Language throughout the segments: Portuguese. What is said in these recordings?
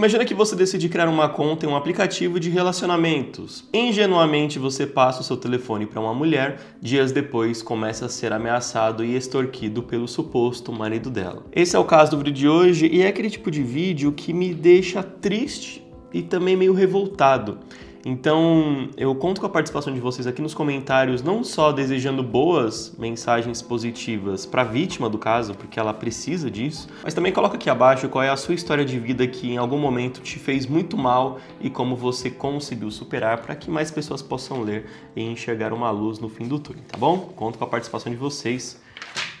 Imagina que você decide criar uma conta em um aplicativo de relacionamentos. Ingenuamente você passa o seu telefone para uma mulher, dias depois começa a ser ameaçado e extorquido pelo suposto marido dela. Esse é o caso do vídeo de hoje e é aquele tipo de vídeo que me deixa triste e também meio revoltado. Então, eu conto com a participação de vocês aqui nos comentários, não só desejando boas mensagens positivas para a vítima do caso, porque ela precisa disso, mas também coloca aqui abaixo qual é a sua história de vida que em algum momento te fez muito mal e como você conseguiu superar para que mais pessoas possam ler e enxergar uma luz no fim do túnel, tá bom? Conto com a participação de vocês.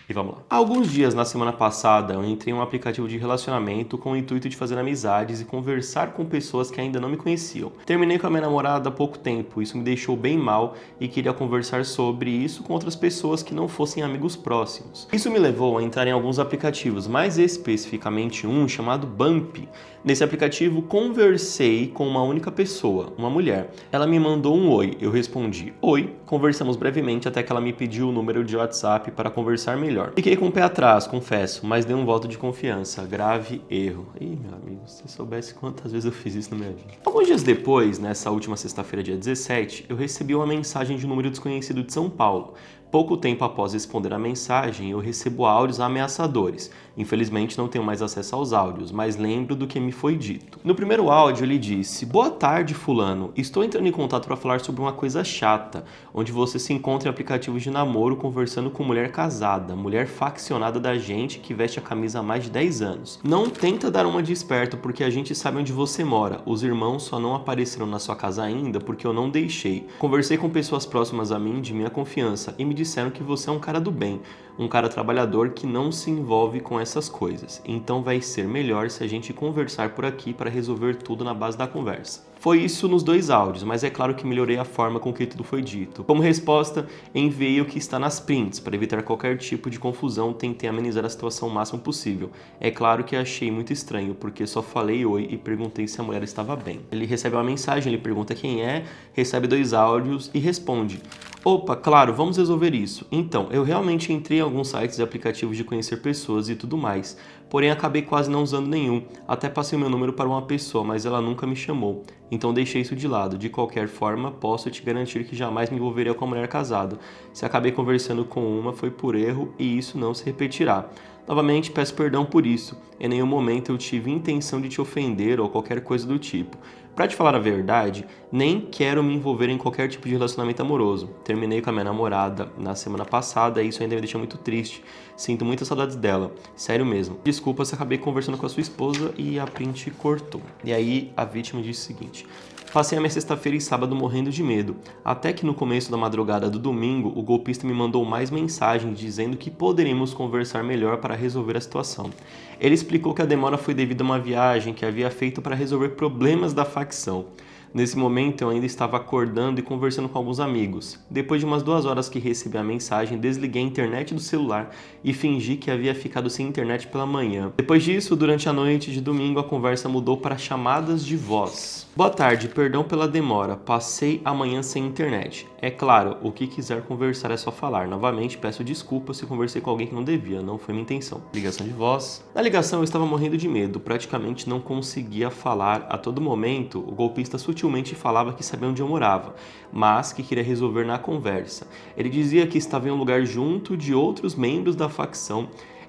E vamos lá. Há alguns dias na semana passada eu entrei em um aplicativo de relacionamento com o intuito de fazer amizades e conversar com pessoas que ainda não me conheciam. Terminei com a minha namorada há pouco tempo, isso me deixou bem mal e queria conversar sobre isso com outras pessoas que não fossem amigos próximos. Isso me levou a entrar em alguns aplicativos, mais especificamente um chamado Bump. Nesse aplicativo conversei com uma única pessoa, uma mulher. Ela me mandou um oi, eu respondi oi, conversamos brevemente até que ela me pediu o número de WhatsApp para conversar melhor. Fiquei com o pé atrás, confesso, mas dei um voto de confiança. Grave erro. Ih, meu amigo, se você soubesse quantas vezes eu fiz isso na minha vida. Alguns dias depois, nessa última sexta-feira, dia 17, eu recebi uma mensagem de um número desconhecido de São Paulo. Pouco tempo após responder a mensagem, eu recebo áudios ameaçadores. Infelizmente não tenho mais acesso aos áudios, mas lembro do que me foi dito. No primeiro áudio ele disse: "Boa tarde, fulano. Estou entrando em contato para falar sobre uma coisa chata, onde você se encontra em aplicativos de namoro conversando com mulher casada, mulher faccionada da gente que veste a camisa há mais de 10 anos. Não tenta dar uma de esperto porque a gente sabe onde você mora. Os irmãos só não apareceram na sua casa ainda porque eu não deixei. Conversei com pessoas próximas a mim de minha confiança e me disseram que você é um cara do bem, um cara trabalhador que não se envolve com essas coisas. Então vai ser melhor se a gente conversar por aqui para resolver tudo na base da conversa." Foi isso nos dois áudios, mas é claro que melhorei a forma com que tudo foi dito. Como resposta, enviei o que está nas prints. Para evitar qualquer tipo de confusão, tentei amenizar a situação o máximo possível. É claro que achei muito estranho, porque só falei oi e perguntei se a mulher estava bem. Ele recebe uma mensagem, ele pergunta quem é, recebe dois áudios e responde: "Opa, claro, vamos resolver isso. Então, eu realmente entrei em alguns sites e aplicativos de conhecer pessoas e tudo mais, porém acabei quase não usando nenhum. Até passei o meu número para uma pessoa, mas ela nunca me chamou. Então deixei isso de lado. De qualquer forma, posso te garantir que jamais me envolveria com uma mulher casada. Se acabei conversando com uma, foi por erro e isso não se repetirá. Novamente, peço perdão por isso. Em nenhum momento eu tive intenção de te ofender ou qualquer coisa do tipo. Pra te falar a verdade, nem quero me envolver em qualquer tipo de relacionamento amoroso. Terminei com a minha namorada na semana passada e isso ainda me deixa muito triste. Sinto muitas saudades dela. Sério mesmo. Desculpa se acabei conversando com a sua esposa e a print cortou." E aí a vítima disse o seguinte: "Passei a minha sexta-feira e sábado morrendo de medo. Até que no começo da madrugada do domingo, o golpista me mandou mais mensagens dizendo que poderíamos conversar melhor para resolver a situação. Ele explicou que a demora foi devido a uma viagem que havia feito para resolver problemas da facção. Nesse momento eu ainda estava acordando e conversando com alguns amigos. Depois de umas 2 horas que recebi a mensagem, desliguei a internet do celular e fingi que havia ficado sem internet pela manhã. Depois disso, durante a noite de domingo, a conversa mudou para chamadas de voz. Boa tarde, perdão pela demora, passei a manhã sem internet. É claro, o que quiser conversar é só falar. Novamente, peço desculpas se conversei com alguém que não devia, não foi minha intenção." Ligação de voz. Na ligação eu estava morrendo de medo, praticamente não conseguia falar. A todo momento, o golpista sutilmente falava que sabia onde eu morava, mas que queria resolver na conversa. Ele dizia que estava em um lugar junto de outros membros da facção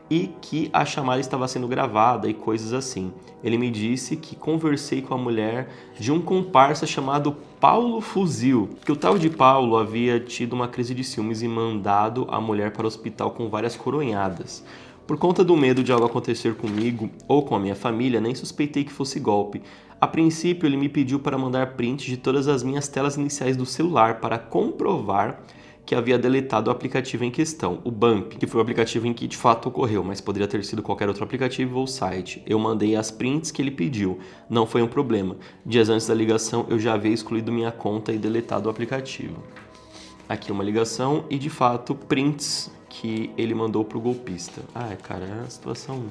e que a chamada estava sendo gravada e coisas assim. Ele me disse que conversei com a mulher de um comparsa chamado Paulo Fuzil, que o tal de Paulo havia tido uma crise de ciúmes e mandado a mulher para o hospital com várias coronhadas. Por conta do medo de algo acontecer comigo ou com a minha família, nem suspeitei que fosse golpe. A princípio, ele me pediu para mandar prints de todas as minhas telas iniciais do celular para comprovar que havia deletado o aplicativo em questão, o Bump, que foi o aplicativo em que de fato ocorreu, mas poderia ter sido qualquer outro aplicativo ou site. Eu mandei as prints que ele pediu, não foi um problema. Dias antes da ligação, eu já havia excluído minha conta e deletado o aplicativo. Aqui uma ligação e, de fato, prints que ele mandou pro golpista. Ai, cara, é uma situação...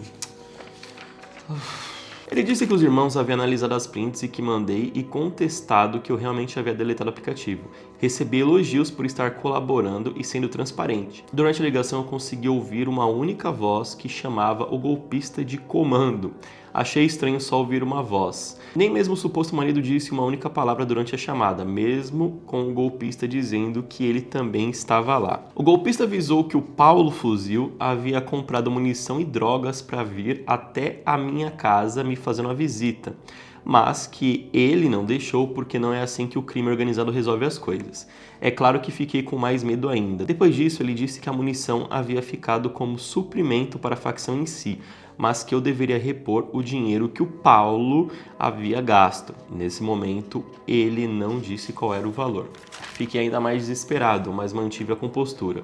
Ele disse que os irmãos haviam analisado as prints e que mandei e contestado que eu realmente havia deletado o aplicativo. Recebi elogios por estar colaborando e sendo transparente. Durante a ligação eu consegui ouvir uma única voz que chamava o golpista de comando. Achei estranho só ouvir uma voz. Nem mesmo o suposto marido disse uma única palavra durante a chamada, mesmo com o golpista dizendo que ele também estava lá. O golpista avisou que o Paulo Fuzil havia comprado munição e drogas para vir até a minha casa me fazer uma visita, mas que ele não deixou porque não é assim que o crime organizado resolve as coisas. É claro que fiquei com mais medo ainda. Depois disso, ele disse que a munição havia ficado como suprimento para a facção em si, mas que eu deveria repor o dinheiro que o Paulo havia gasto. Nesse momento, ele não disse qual era o valor. Fiquei ainda mais desesperado, mas mantive a compostura.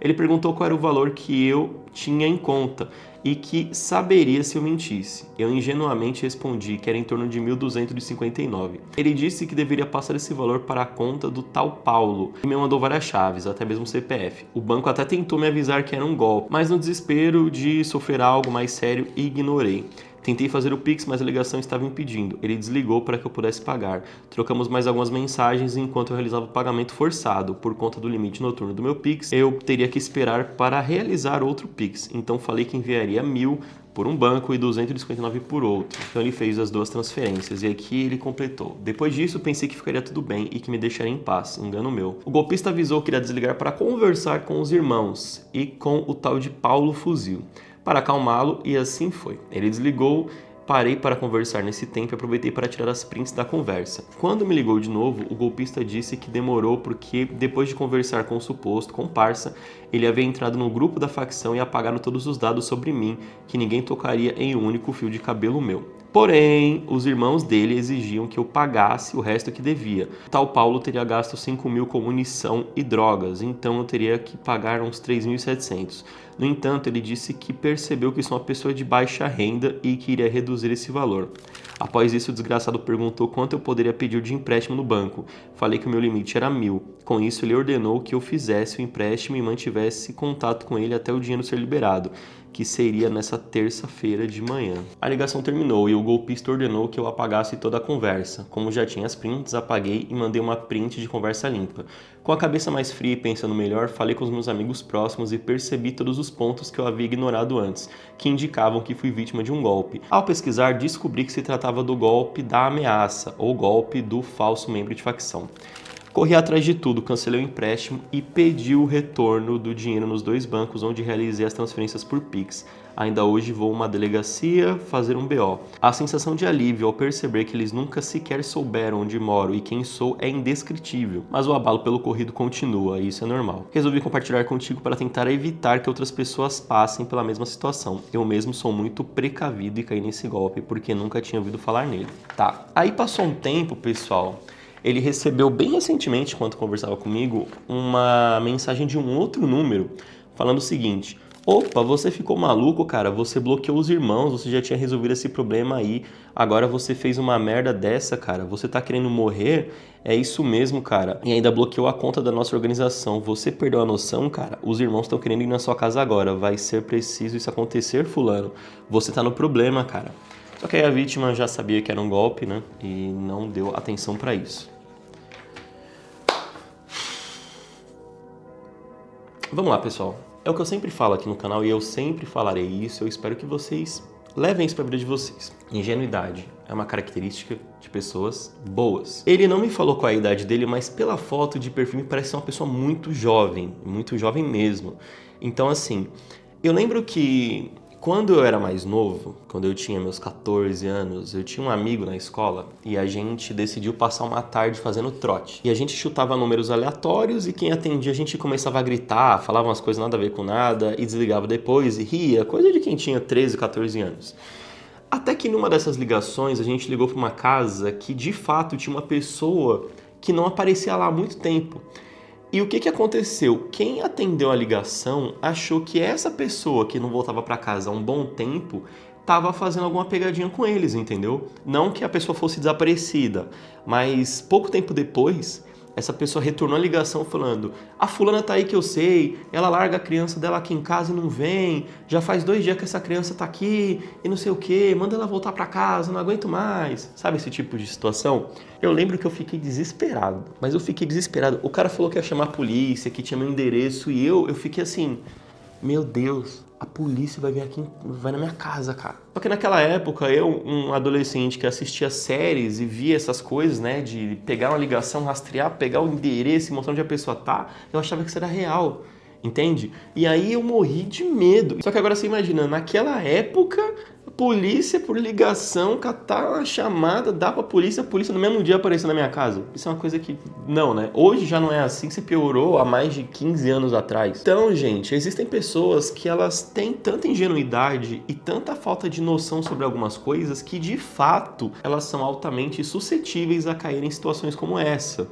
Ele perguntou qual era o valor que eu tinha em conta e que saberia se eu mentisse. Eu ingenuamente respondi que era em torno de 1.259. Ele disse que deveria passar esse valor para a conta do tal Paulo e me mandou várias chaves, até mesmo CPF. O banco até tentou me avisar que era um golpe, mas no desespero de sofrer algo mais sério, ignorei. Tentei fazer o Pix, mas a ligação estava impedindo. Ele desligou para que eu pudesse pagar. Trocamos mais algumas mensagens enquanto eu realizava o pagamento forçado. Por conta do limite noturno do meu Pix, eu teria que esperar para realizar outro Pix. Então falei que enviaria 1.000 por um banco e 259 por outro. Então ele fez as duas transferências e aqui ele completou. Depois disso, pensei que ficaria tudo bem e que me deixaria em paz. Engano meu. O golpista avisou que iria desligar para conversar com os irmãos e com o tal de Paulo Fuzil, para acalmá-lo, e assim foi. Ele desligou, parei para conversar nesse tempo e aproveitei para tirar as prints da conversa. Quando me ligou de novo, o golpista disse que demorou porque, depois de conversar com o suposto comparsa, ele havia entrado no grupo da facção e apagado todos os dados sobre mim, que ninguém tocaria em um único fio de cabelo meu. Porém, os irmãos dele exigiam que eu pagasse o resto que devia. O tal Paulo teria gasto 5.000 com munição e drogas, então eu teria que pagar uns 3.700. No entanto, ele disse que percebeu que sou uma pessoa de baixa renda e que iria reduzir esse valor. Após isso, o desgraçado perguntou quanto eu poderia pedir de empréstimo no banco. Falei que o meu limite era 1.000. Com isso, ele ordenou que eu fizesse o empréstimo e mantivesse contato com ele até o dinheiro ser liberado, que seria nessa terça-feira de manhã. A ligação terminou e o golpista ordenou que eu apagasse toda a conversa. Como já tinha as prints, apaguei e mandei uma print de conversa limpa. Com a cabeça mais fria e pensando melhor, falei com os meus amigos próximos e percebi todos os pontos que eu havia ignorado antes, que indicavam que fui vítima de um golpe. Ao pesquisar, descobri que se tratava do golpe da ameaça, ou golpe do falso membro de facção. Corri atrás de tudo, cancelei o empréstimo e pedi o retorno do dinheiro nos 2 bancos onde realizei as transferências por Pix. Ainda hoje vou a uma delegacia fazer um BO. A sensação de alívio ao perceber que eles nunca sequer souberam onde moro e quem sou é indescritível. Mas o abalo pelo ocorrido continua, e isso é normal. Resolvi compartilhar contigo para tentar evitar que outras pessoas passem pela mesma situação. Eu mesmo sou muito precavido e caí nesse golpe porque nunca tinha ouvido falar nele. Tá, aí passou um tempo, pessoal. Ele recebeu bem recentemente, enquanto conversava comigo, uma mensagem de um outro número falando o seguinte: opa, você ficou maluco, cara, você bloqueou os irmãos, você já tinha resolvido esse problema aí, agora você fez uma merda dessa, cara, você tá querendo morrer? É isso mesmo, cara, e ainda bloqueou a conta da nossa organização, você perdeu a noção, cara? Os irmãos estão querendo ir na sua casa agora, vai ser preciso isso acontecer, fulano, você tá no problema, cara. Só que aí a vítima já sabia que era um golpe, né? E não deu atenção pra isso. Vamos lá, pessoal. É o que eu sempre falo aqui no canal e eu sempre falarei isso. Eu espero que vocês levem isso pra vida de vocês. Ingenuidade é uma característica de pessoas boas. Ele não me falou qual é a idade dele, mas pela foto de perfil me parece ser uma pessoa muito jovem mesmo. Então, assim, eu lembro que quando eu era mais novo, quando eu tinha meus 14 anos, eu tinha um amigo na escola e a gente decidiu passar uma tarde fazendo trote. E a gente chutava números aleatórios e quem atendia a gente começava a gritar, falava umas coisas nada a ver com nada e desligava depois e ria, coisa de quem tinha 13, 14 anos. Até que numa dessas ligações a gente ligou para uma casa que de fato tinha uma pessoa que não aparecia lá há muito tempo. E o que aconteceu? Quem atendeu a ligação achou que essa pessoa que não voltava para casa há um bom tempo estava fazendo alguma pegadinha com eles, entendeu? Não que a pessoa fosse desaparecida, mas pouco tempo depois, essa pessoa retornou a ligação falando: a fulana tá aí que eu sei, ela larga a criança dela aqui em casa e não vem, já faz 2 dias que essa criança tá aqui e não sei o que, manda ela voltar para casa, não aguento mais. Sabe esse tipo de situação? Eu lembro que eu fiquei desesperado, mas eu fiquei desesperado. O cara falou que ia chamar a polícia, que tinha meu endereço e eu fiquei assim: meu Deus, a polícia vai vir aqui, vai na minha casa, cara. Só que naquela época, eu, um adolescente que assistia séries e via essas coisas, né, de pegar uma ligação, rastrear, pegar o endereço e mostrar onde a pessoa tá, eu achava que isso era real, entende? E aí eu morri de medo. Só que agora você imagina, naquela época, a polícia por ligação, catar uma chamada, dá pra polícia, a polícia no mesmo dia aparecer na minha casa. Isso é uma coisa que, não, né? Hoje já não é assim, se piorou há mais de 15 anos atrás. Então, gente, existem pessoas que elas têm tanta ingenuidade e tanta falta de noção sobre algumas coisas que, de fato, elas são altamente suscetíveis a cair em situações como essa.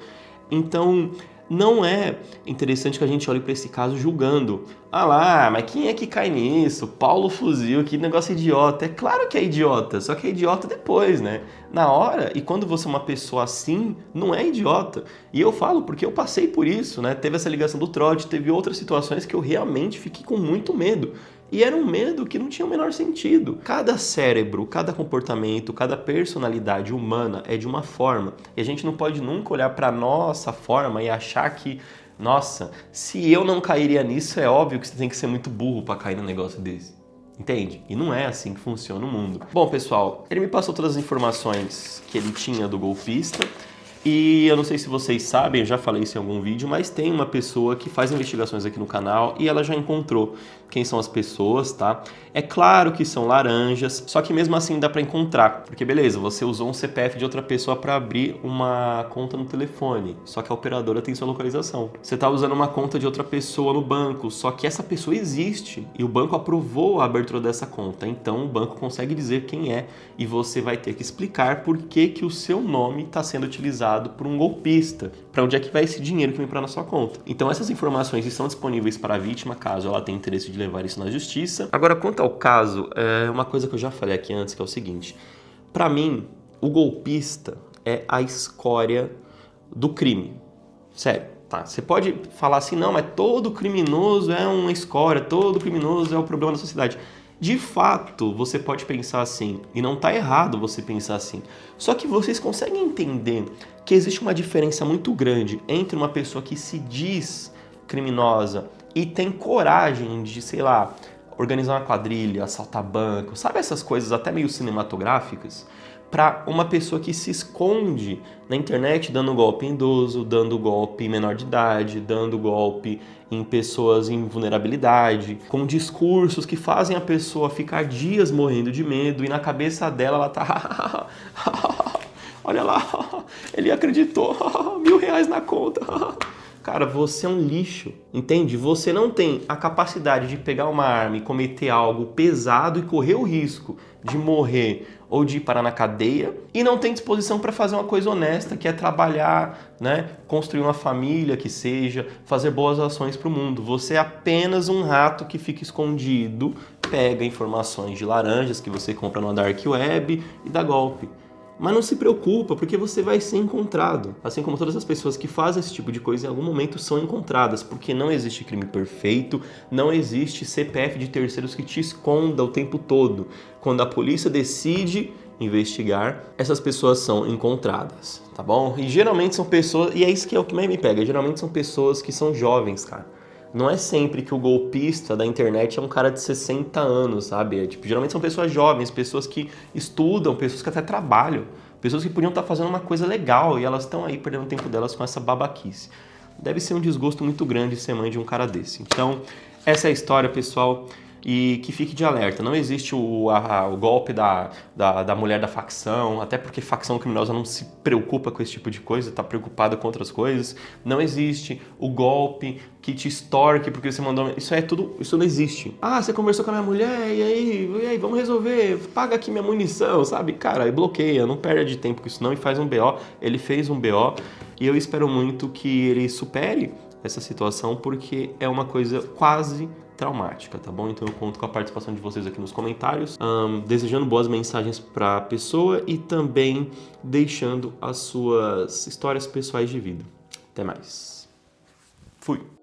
Então, não é interessante que a gente olhe para esse caso julgando. Ah lá, mas quem é que cai nisso? Paulo Fuzil, que negócio idiota. É claro que é idiota, só que é idiota depois, né? Na hora, e quando você é uma pessoa assim, não é idiota. E eu falo porque eu passei por isso, né? Teve essa ligação do trote, teve outras situações que eu realmente fiquei com muito medo. E era um medo que não tinha o menor sentido. Cada cérebro, cada comportamento, cada personalidade humana é de uma forma. E a gente não pode nunca olhar para nossa forma e achar que, nossa, se eu não cairia nisso, é óbvio que você tem que ser muito burro para cair num negócio desse. Entende? E não é assim que funciona o mundo. Bom, pessoal, ele me passou todas as informações que ele tinha do golpista. E eu não sei se vocês sabem, eu já falei isso em algum vídeo, mas tem uma pessoa que faz investigações aqui no canal e ela já encontrou quem são as pessoas, tá? É claro que são laranjas, só que mesmo assim dá pra encontrar, porque beleza, você usou um CPF de outra pessoa pra abrir uma conta no telefone, só que a operadora tem sua localização. Você tá usando uma conta de outra pessoa no banco, só que essa pessoa existe e o banco aprovou a abertura dessa conta, então o banco consegue dizer quem é e você vai ter que explicar por que que o seu nome está sendo utilizado por um golpista, para onde é que vai esse dinheiro que vem para na sua conta. Então essas informações estão disponíveis para a vítima, caso ela tenha interesse de levar isso na justiça. Agora, quanto ao caso, é uma coisa que eu já falei aqui antes, que é o seguinte: para mim, o golpista é a escória do crime. Sério, tá? Você pode falar assim, não, mas todo criminoso é uma escória, todo criminoso é o problema da sociedade. De fato, você pode pensar assim, e não está errado você pensar assim. Só que vocês conseguem entender que existe uma diferença muito grande entre uma pessoa que se diz criminosa e tem coragem de, sei lá, organizar uma quadrilha, assaltar banco, sabe essas coisas até meio cinematográficas? Para uma pessoa que se esconde na internet dando golpe em idoso, dando golpe em menor de idade, dando golpe em pessoas em vulnerabilidade, com discursos que fazem a pessoa ficar dias morrendo de medo e na cabeça dela ela tá... Olha lá, ele acreditou, R$1.000 na conta. Cara, você é um lixo, entende? Você não tem a capacidade de pegar uma arma e cometer algo pesado e correr o risco de morrer ou de parar na cadeia e não tem disposição para fazer uma coisa honesta, que é trabalhar, né? Construir uma família que seja, fazer boas ações para o mundo. Você é apenas um rato que fica escondido, pega informações de laranjas que você compra no dark web e dá golpe. Mas não se preocupa, porque você vai ser encontrado. Assim como todas as pessoas que fazem esse tipo de coisa em algum momento são encontradas, porque não existe crime perfeito, não existe CPF de terceiros que te esconda o tempo todo. Quando a polícia decide investigar, essas pessoas são encontradas, tá bom? E geralmente são pessoas, e é isso que é o que mais me pega, geralmente são pessoas que são jovens, cara. Não é sempre que o golpista da internet é um cara de 60 anos, sabe? Geralmente são pessoas jovens, pessoas que estudam, pessoas que até trabalham, pessoas que podiam estar fazendo uma coisa legal e elas estão aí perdendo o tempo delas com essa babaquice. Deve ser um desgosto muito grande ser mãe de um cara desse. Então, essa é a história, pessoal. E que fique de alerta, não existe o golpe da mulher da facção, até porque facção criminosa não se preocupa com esse tipo de coisa, está preocupada com outras coisas. Não existe o golpe que te extorque porque você mandou... Isso não existe. Ah, você conversou com a minha mulher, e aí, vamos resolver, paga aqui minha munição, sabe? Cara, bloqueia, não perde tempo com isso não e faz um BO. Ele fez um BO e eu espero muito que ele supere essa situação porque é uma coisa quase traumática, tá bom? Então eu conto com a participação de vocês aqui nos comentários, desejando boas mensagens para a pessoa e também deixando as suas histórias pessoais de vida. Até mais. Fui!